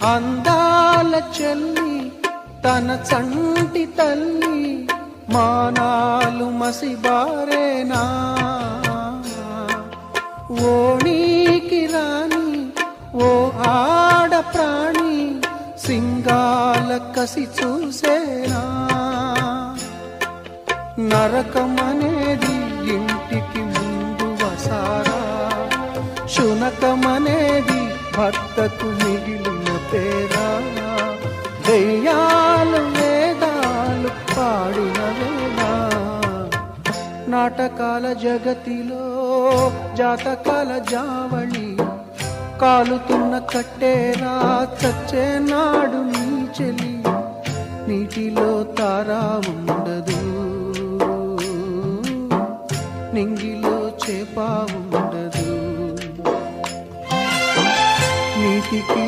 అందాల చెల్లి తన చంటి తల్లి మానాలు మసిబారేనా ఓణీకి రాని ఓ ఆడ ప్రాణి సింగాల కసి చూసేనా నరకమనేది ఇంటికి ముందు వసారా శునకమనేది భర్తకు మిగిలిన పేరా దెయ్యాలు వేదాలు పాడిన వేళ నాటకాల జగతిలో జాతకాల జావళి కాలుతున్న కట్టేరా చచ్చే నాడు నీ చెలి నీటిలో తారా ఉండదు నింగిలో చేప ఉండదు నీటికి